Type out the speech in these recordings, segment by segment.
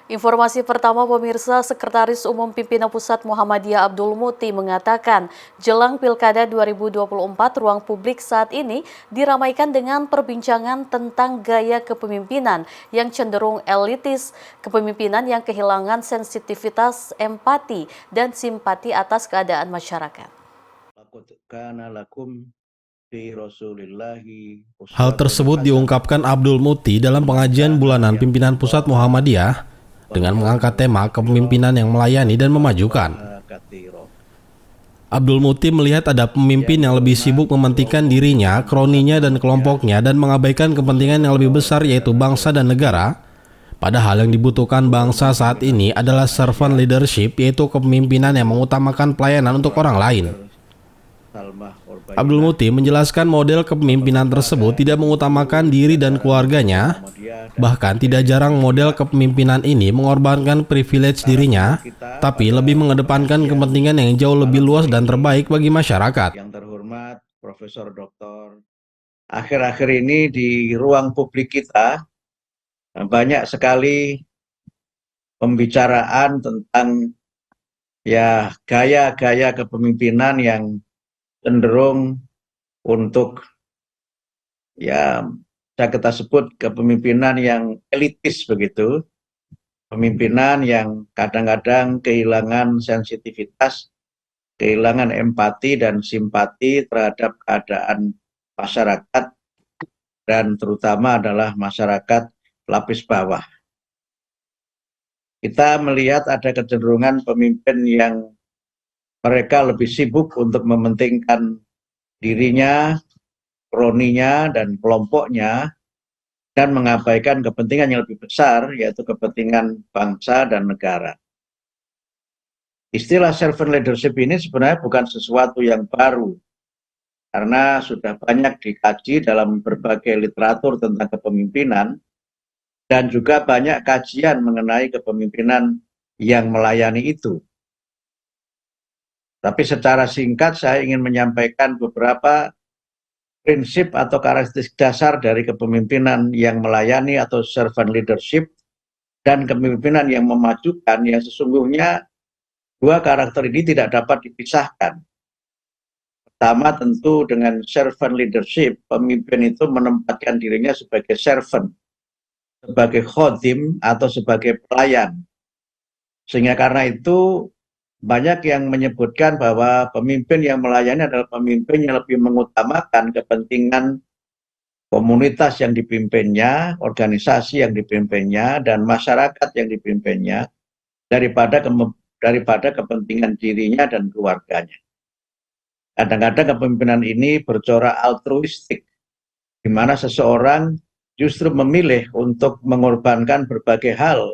Informasi pertama pemirsa, Sekretaris Umum Pimpinan Pusat Muhammadiyah Abdul Muti mengatakan, jelang Pilkada 2024 ruang publik saat ini diramaikan dengan perbincangan tentang gaya kepemimpinan yang cenderung elitis, kepemimpinan yang kehilangan sensitivitas, empati, dan simpati atas keadaan masyarakat. Hal tersebut diungkapkan Abdul Muti dalam pengajian bulanan pimpinan pusat Muhammadiyah dengan mengangkat tema kepemimpinan yang melayani dan memajukan. Abdul Muti melihat ada pemimpin yang lebih sibuk mementingkan dirinya, kroninya, dan kelompoknya dan mengabaikan kepentingan yang lebih besar yaitu bangsa dan negara. Padahal yang dibutuhkan bangsa saat ini adalah servant leadership, yaitu kepemimpinan yang mengutamakan pelayanan untuk orang lain. Abdul Muti menjelaskan model kepemimpinan tersebut tidak mengutamakan diri dan keluarganya. Bahkan tidak jarang model kepemimpinan ini mengorbankan privilege dirinya, tapi lebih mengedepankan kepentingan yang jauh lebih luas dan terbaik bagi masyarakat. Yang terhormat Profesor Dr. Akhir-akhir ini di ruang publik kita banyak sekali pembicaraan tentang gaya-gaya kepemimpinan yang cenderung untuk kita sebut kepemimpinan yang elitis begitu, pemimpinan yang kadang-kadang kehilangan sensitivitas, kehilangan empati dan simpati terhadap keadaan masyarakat dan terutama adalah masyarakat lapis bawah. Kita melihat ada kecenderungan pemimpin yang mereka lebih sibuk untuk mementingkan dirinya, kroninya, dan kelompoknya, dan mengabaikan kepentingan yang lebih besar, yaitu kepentingan bangsa dan negara. Istilah servant leadership ini sebenarnya bukan sesuatu yang baru, karena sudah banyak dikaji dalam berbagai literatur tentang kepemimpinan, dan juga banyak kajian mengenai kepemimpinan yang melayani itu. Tapi secara singkat saya ingin menyampaikan beberapa prinsip atau karakteristik dasar dari kepemimpinan yang melayani atau servant leadership dan kepemimpinan yang memajukan, yang sesungguhnya dua karakter ini tidak dapat dipisahkan. Pertama, tentu dengan servant leadership, pemimpin itu menempatkan dirinya sebagai servant, sebagai khodim atau sebagai pelayan. Sehingga karena itu banyak yang menyebutkan bahwa pemimpin yang melayani adalah pemimpin yang lebih mengutamakan kepentingan komunitas yang dipimpinnya, organisasi yang dipimpinnya, dan masyarakat yang dipimpinnya daripada kepentingan dirinya dan keluarganya. Kadang-kadang kepemimpinan ini bercorak altruistik, di mana seseorang justru memilih untuk mengorbankan berbagai hal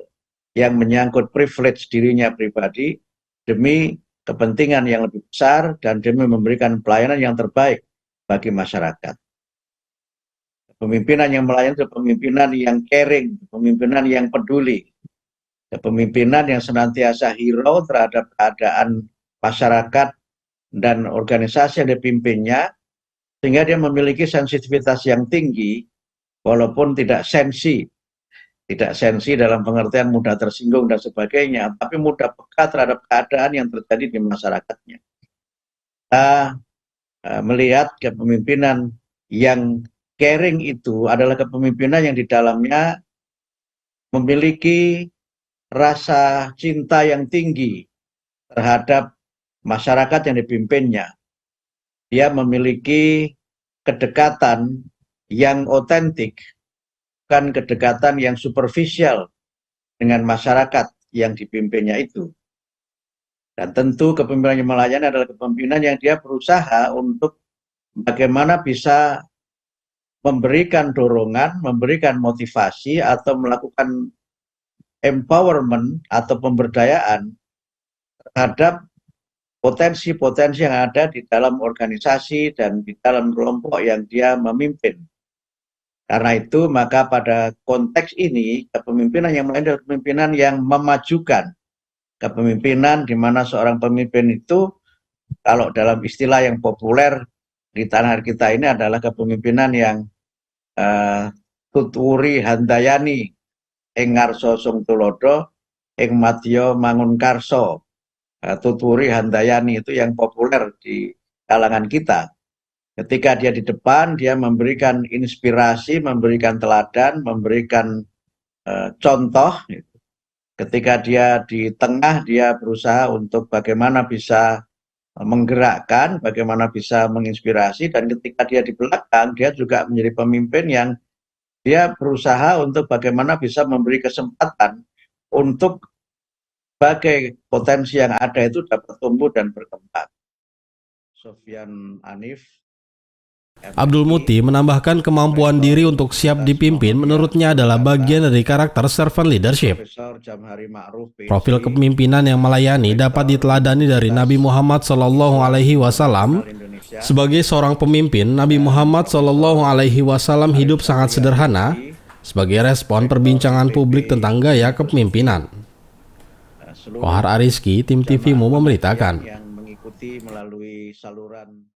yang menyangkut privilege dirinya pribadi demi kepentingan yang lebih besar dan demi memberikan pelayanan yang terbaik bagi masyarakat. Kepemimpinan yang melayani itu kepemimpinan yang caring, kepemimpinan yang peduli, kepemimpinan yang senantiasa hero terhadap keadaan masyarakat dan organisasi yang dipimpinnya, sehingga dia memiliki sensitivitas yang tinggi, walaupun tidak sensi dalam pengertian mudah tersinggung dan sebagainya, tapi mudah peka terhadap keadaan yang terjadi di masyarakatnya. Kita melihat kepemimpinan yang caring itu adalah kepemimpinan yang di dalamnya memiliki rasa cinta yang tinggi terhadap masyarakat yang dipimpinnya. Dia memiliki kedekatan yang otentik, bukan kedekatan yang superficial dengan masyarakat yang dipimpinnya itu. Dan tentu kepemimpinan yang melayani adalah kepemimpinan yang dia berusaha untuk bagaimana bisa memberikan dorongan, memberikan motivasi atau melakukan empowerment atau pemberdayaan terhadap potensi-potensi yang ada di dalam organisasi dan di dalam kelompok yang dia memimpin. Karena itu, maka pada konteks ini, kepemimpinan yang melayani adalah kepemimpinan yang memajukan. Kepemimpinan di mana seorang pemimpin itu, kalau dalam istilah yang populer di tanah air kita ini adalah kepemimpinan yang tuturi handayani engar sosong tulodo, ing madya mangunkarsa, tuturi handayani, itu yang populer di kalangan kita. Ketika dia di depan, dia memberikan inspirasi, memberikan teladan, memberikan contoh. Ketika dia di tengah, dia berusaha untuk bagaimana bisa menggerakkan, bagaimana bisa menginspirasi, dan ketika dia di belakang, dia juga menjadi pemimpin yang dia berusaha untuk bagaimana bisa memberi kesempatan untuk berbagai potensi yang ada itu dapat tumbuh dan berkembang. Sofyan Anif, Abdul Muti menambahkan kemampuan diri untuk siap dipimpin menurutnya adalah bagian dari karakter servant leadership. Profil kepemimpinan yang melayani dapat diteladani dari Nabi Muhammad SAW. Sebagai seorang pemimpin, Nabi Muhammad SAW hidup sangat sederhana sebagai respon perbincangan publik tentang gaya kepemimpinan. Kohar Ariski, Tim TV Mu memberitakan. Yang mengikuti melalui saluran